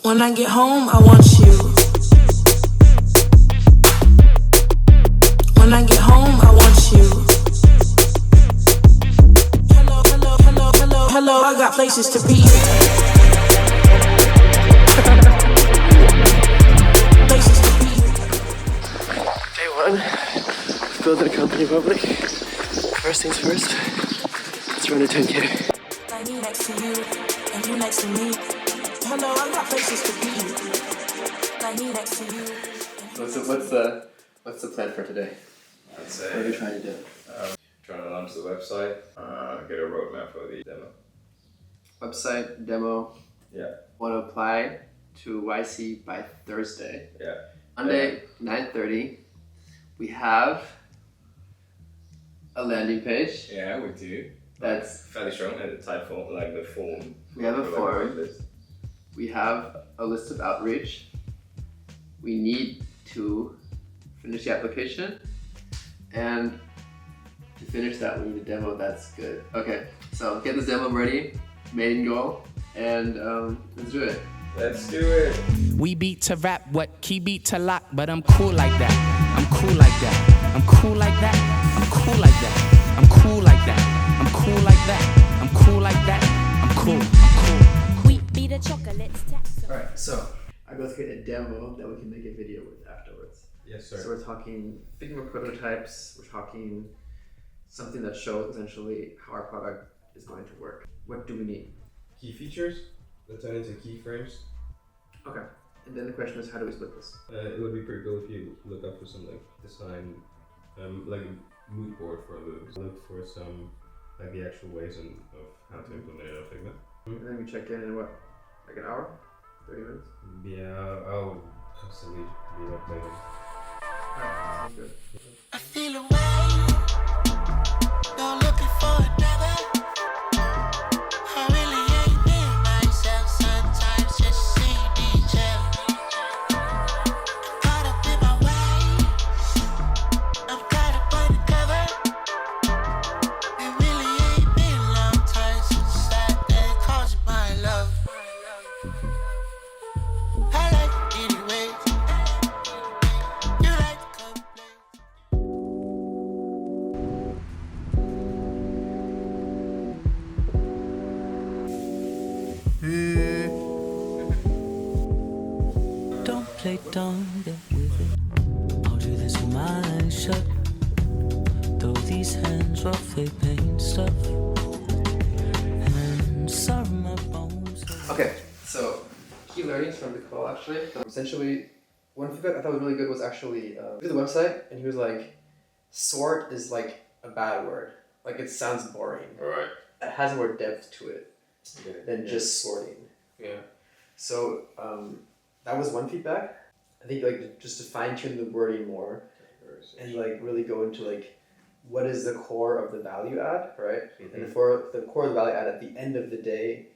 When I get home, I want you. When I get home, I want you. Hello, hello, hello, hello, hello, I got places to be. Places to be. Day one, building a company public. First things first, let's run a 10K. I need next to you, and you next to me. Hello, I got places to be. I need next to you. What's the plan for today? I'd say. What are you trying to do? Trying to launch the website, get a roadmap for the demo. Website, demo. Yeah. Want to apply to YC by Thursday. Yeah. Monday, 9:30. We have a landing page. Yeah, we do. That's fairly strong at the type form, like the form. We have a for form. list. We have a list of outreach. We need to finish the application, and to finish that we need a demo. That's good. Okay, so get this demo ready, main goal, and let's do it. Let's do it. We beat to rap, what key beat to lock, but I'm cool like that. I'm cool like that. I'm cool like that. I'm cool like that. I'm cool like that. I'm cool like that. I'm cool like that. I'm cool. I'm cool. Wheat be the chocolates. Alright, so I go through a demo that we can make a video with afterwards. Yes, sir. So we're talking Figma prototypes, we're talking something that shows essentially how our product is going to work. What do we need? Key features that turn into keyframes. Okay, and then the question is, how do we split this? It would be pretty cool if you look up for some like design, like a mood board for the look for some like the actual ways of how to implement it on Figma. And then we check in what, like an hour? 30 minutes? Yeah, I'll constantly be updating. Alright, sounds good. I feel away. You're looking for another. I really ain't been myself sometimes, just seeing each other. Caught up in my way. I'm caught up undercover. It really ain't been a long time since that called you my love. I like it anyway. You like to complain. Don't play dumb, get with it. I'll do this with my eyes shut. Though these hands rough, they paint stuff. And sorry, my bones. Okay, so key learnings from the call actually. Essentially, one feedback I thought was really good was actually to the website, and he was like, sort is like a bad word. Like it sounds boring. Alright. It has more depth to it than Yeah. just sorting. Yeah. So that was one feedback. I think like just to fine tune the wording more and like really go into like what is the core of the value add, right? And the core of the value add at the end of the day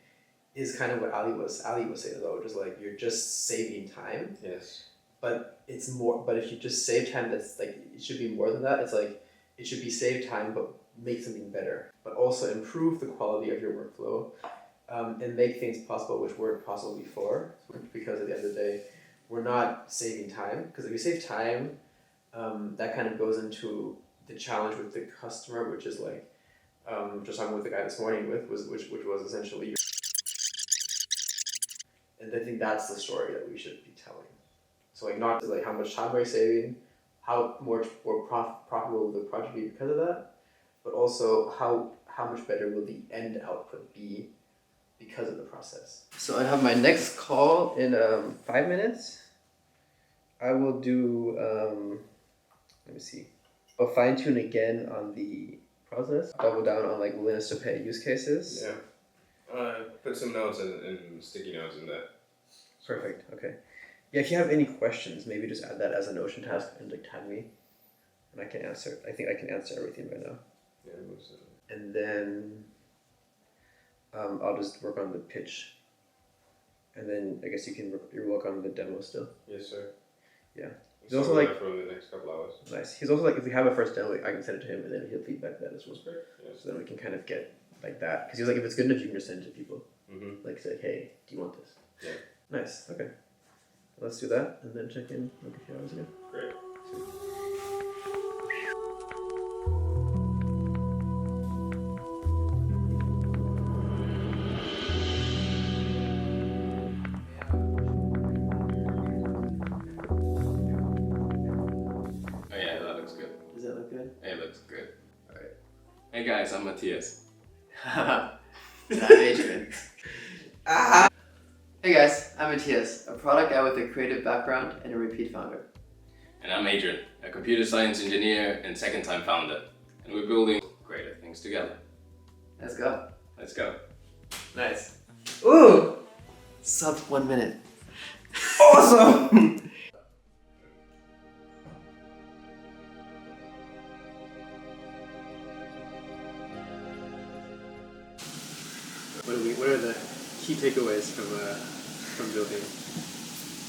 is kind of what Ali was saying though, which is like you're just saving time. Yes. But it's more. But if you just save time, that's like it should be more than that. It's like it should be save time, but make something better, but also improve the quality of your workflow, and make things possible which weren't possible before. Because at the end of the day, we're not saving time. Because if you save time, that kind of goes into the challenge with the customer, which is like just talking with the guy this morning which was essentially. And I think that's the story that we should be telling. So like not like how much time are you saving, how much more profitable will the project be because of that, but also how much better will the end output be because of the process. So I have my next call in 5 minutes. I will do, let me see, I'll fine tune again on the process, double down on like willingness to pay use cases. Yeah. Put some notes and sticky notes in there. Perfect, okay. Yeah, if you have any questions, maybe just add that as a Notion task and like tag me. And I can answer, I think I can answer everything right now. Yeah, most of it. And then I'll just work on the pitch. And then I guess you work on the demo still. Yes, sir. Yeah. He's So also we're like, for the next couple hours. nice. He's also like, if we have a first demo, I can send it to him and then he'll feedback that as well. Yeah. So then we can kind of get like that. Because he was like, if it's good enough, you can just send it to people. Mm-hmm. Like say, hey, do you want this? Yeah. Nice. Okay. Let's do that and then check in like a few hours ago. Great. Oh yeah, that looks good. Does that look good? It looks good. Alright. Hey guys, I'm Matthias. I'm Adrian. Hey guys, I'm Matthias, a product guy with a creative background and a repeat founder. And I'm Adrian, a computer science engineer and second-time founder. And we're building greater things together. Let's go. Let's go. Nice. Ooh! Sub 1 minute. Awesome! What are the key takeaways from building?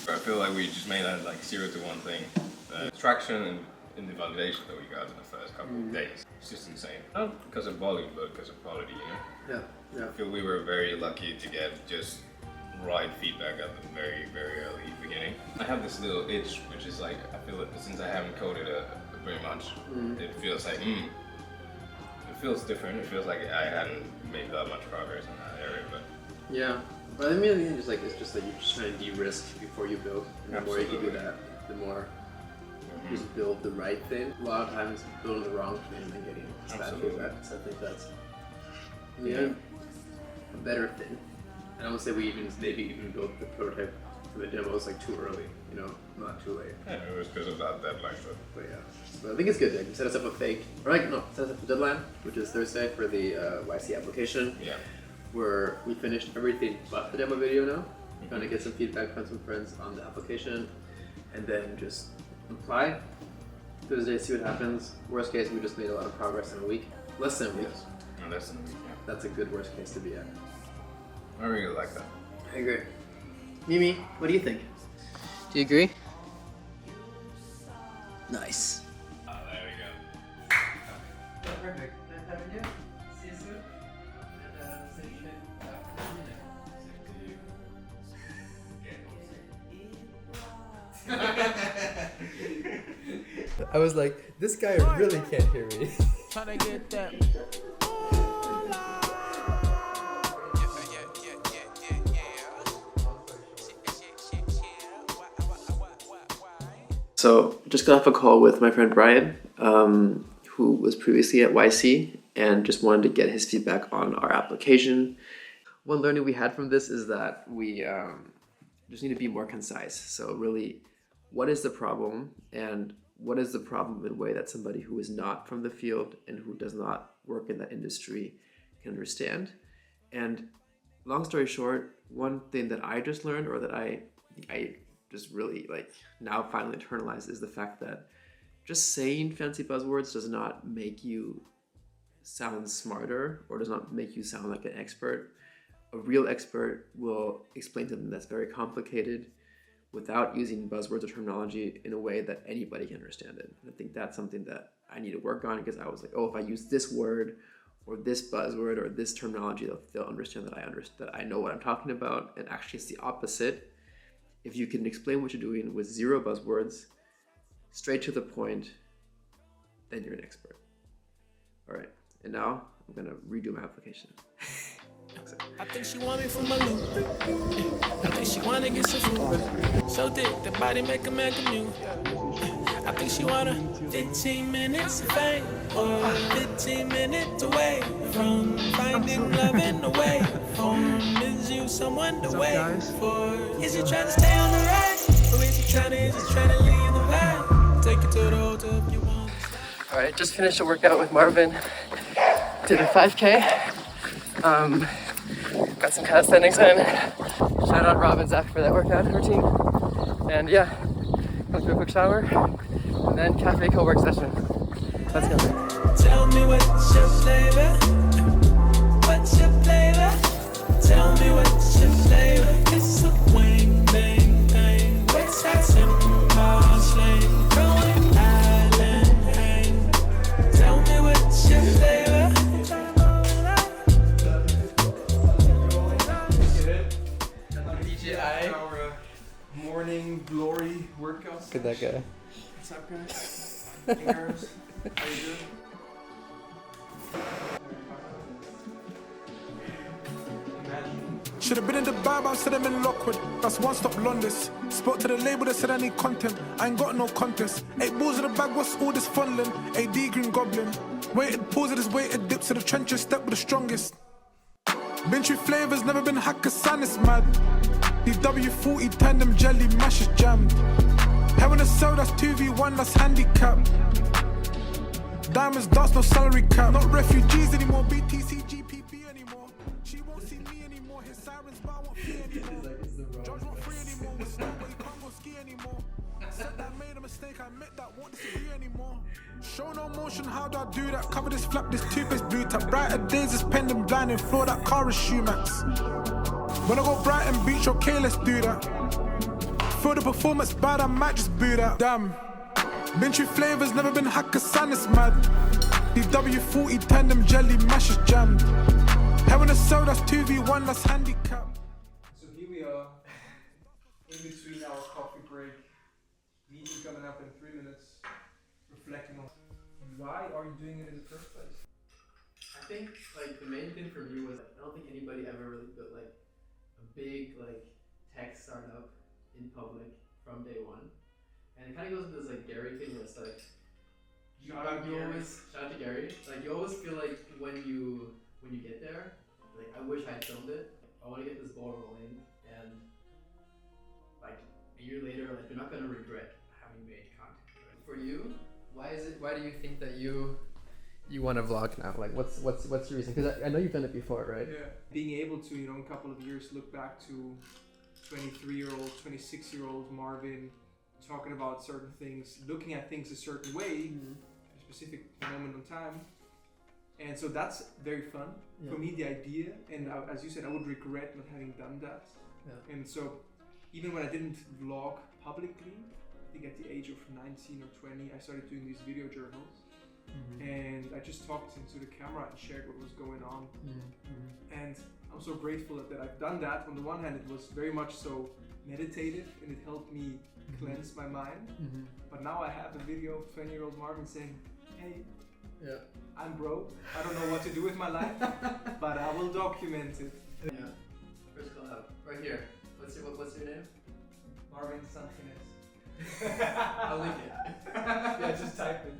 I feel like we just made that like 0 to 1 thing. The traction and the validation that we got in the first couple of days. It's just insane. Not because of volume, but because of quality, you know? Yeah. I feel we were very lucky to get just right feedback at the very, very early beginning. I have this little itch, which is like, I feel that since I haven't coded very much, it feels like, it feels different. It feels like I hadn't made that much progress in that area, but Yeah. But I mean, I think it's just that you're just trying to de-risk before you build. And the more you can do that, the more you just build the right thing. A lot of times building the wrong thing and then getting bad Absolutely. feedback. So I think that's a better thing. I don't say we maybe even built the prototype for the demos like too early, you know, not too late. yeah, it was because of that deadline. But yeah, so I think it's good that you set us up a fake, set us up a deadline, which is Thursday for the YC application. Yeah. Where we finished everything but the demo video now. Trying to get some feedback from some friends on the application, and then just apply. Thursday, see what happens. Worst case, we just made a lot of progress in a week. Less than a week. Yes. And that's the week, yeah. That's a good worst case to be at. I really like that. I agree. Mimi, what do you think? Do you agree? Nice. Ah, there we go. Perfect. Nice having you. See you soon. And say I was like, this guy really can't hear me. Tryna get that. So, just got off a call with my friend Brian, who was previously at YC, and just wanted to get his feedback on our application. One learning we had from this is that we just need to be more concise. So really, what is the problem, and what is the problem in a way that somebody who is not from the field and who does not work in that industry can understand? And long story short, one thing that I just learned, or that I just really now finally internalized, is the fact that just saying fancy buzzwords does not make you sound smarter or does not make you sound like an expert. A real expert will explain something that's very complicated without using buzzwords or terminology in a way that anybody can understand it. And I think that's something that I need to work on, because I was like, oh, if I use this word or this buzzword or this terminology, they'll understand that I know what I'm talking about. And actually it's the opposite. If you can explain what you're doing with 0 buzzwords, straight to the point, then you're an expert. All right, and now I'm gonna redo my application. I think she want me for my loop. I think she wanna get some food. So thick, the body make a man commute. I think she wanna 15 minutes of fame, or 15 minutes away from finding love in the way. Is you someone to wait for? Is he trying to stay on the ride, or is he trying to leave the vibe? Take it to the hotel if you want. All right, just finished a workout with Marvin. Did a 5K. Got some calisthenics in. Shout out Rob and Zach for that workout routine. And yeah, come through a quick shower, and then cafe co-work session. Let's go. Tell me what's your flavor? What's your flavor? Tell me what's your flavor? It's a wing, bang, bang. What's that simple slang? Growing island hang. Tell me what's your flavor? DJI morning glory workout. Look at that guy. What's up, guys? Hey, girls. How you doing? Should've been in Dubai, but I said I'm in Lockwood. That's one stop Londis. Spoke to the label, they said I need content. I ain't got no contest. 8 balls in the bag, what's all this funneling? AD Green Goblin. Waited, pause it, waited, dips to the trenches, step with the strongest. Been through flavors, never been Hakkasan, it's mad. DW40 tandem jelly, mash is jammed. Having a cell, that's 2v1, that's handicap. Diamonds, dots, no salary cap. Not refugees anymore, BTC, GPP anymore. She won't see me anymore, his sirens, but I won't feel anymore. Judge not free anymore, we're slow, but you can't go ski anymore. Said that made a mistake, I admit that, won't disagree anymore. Show no motion, how do I do that? Cover this flap, this toothpaste blue tap. Brighter days is pending, blinding, floor that car is Shoemax. When I go Brighton Beach, okay, let's do that. Feel the performance bad, I might just boo that. Damn. Been through flavors, never been Hakkasan, it's mad. DW40 tandem jelly, mash is jammed. Having a cell, that's 2v1, that's handicap. So here we are, in between our coffee break. Meeting coming up in 3 minutes. Reflecting on why are you doing it in the first place? I think like the main thing for me was I don't think anybody ever really built like a big like tech startup in public from day one. And it kind of goes with this like Gary thing where it's like Shout out to Gary. Like you always feel like when you get there, like I wish I'd filmed it. I want to get this ball rolling, and like a year later, like you're not gonna regret having made content. Right? For you, why do you think that you want to vlog now? Like what's your reason? Because I know you've done it before, right? Yeah. Being able to, in a couple of years, look back to 23-year-old, 26-year-old Marvin talking about certain things, looking at things a certain way, a specific moment in time. And so that's very fun for me, the idea. And as you said, I would regret not having done that. Yeah. And so even when I didn't vlog publicly, I think at the age of 19 or 20, I started doing these video journals. And I just talked into the camera and shared what was going on. And I'm so grateful that I've done that. On the one hand, it was very much so meditative and it helped me cleanse my mind. But now I have a video of 20-year-old Marvin saying, hey, I'm broke, I don't know what to do with my life, but I will document it. Yeah. First collab, right here. What's your name? Marvin Sangines. I'll link it. Yeah, just type it.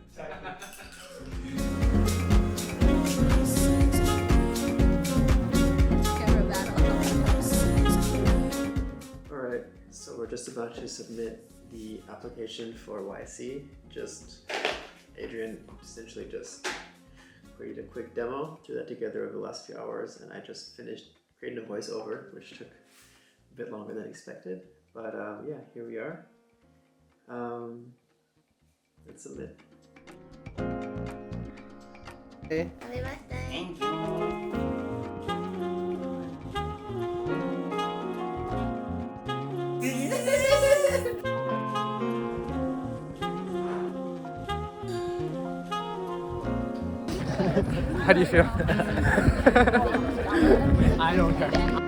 Alright, so we're just about to submit the application for YC. Adrian essentially just created a quick demo, threw that together over the last few hours, and I just finished creating a voiceover, which took a bit longer than expected. But yeah, here we are. Let's submit. Hey. Happy birthday. Thank you. How do you feel? I don't care.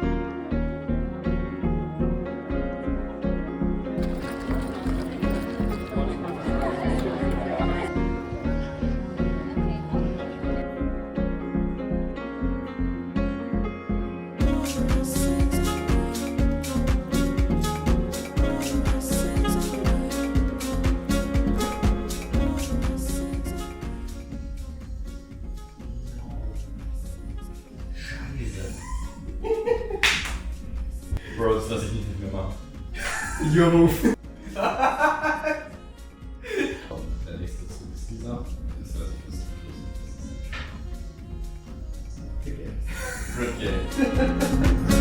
Bro, das lasse ich nicht mehr machen. Yo! Der nächste Zug ist dieser. Das lasse ich bis zum Schluss. Good game. Good game.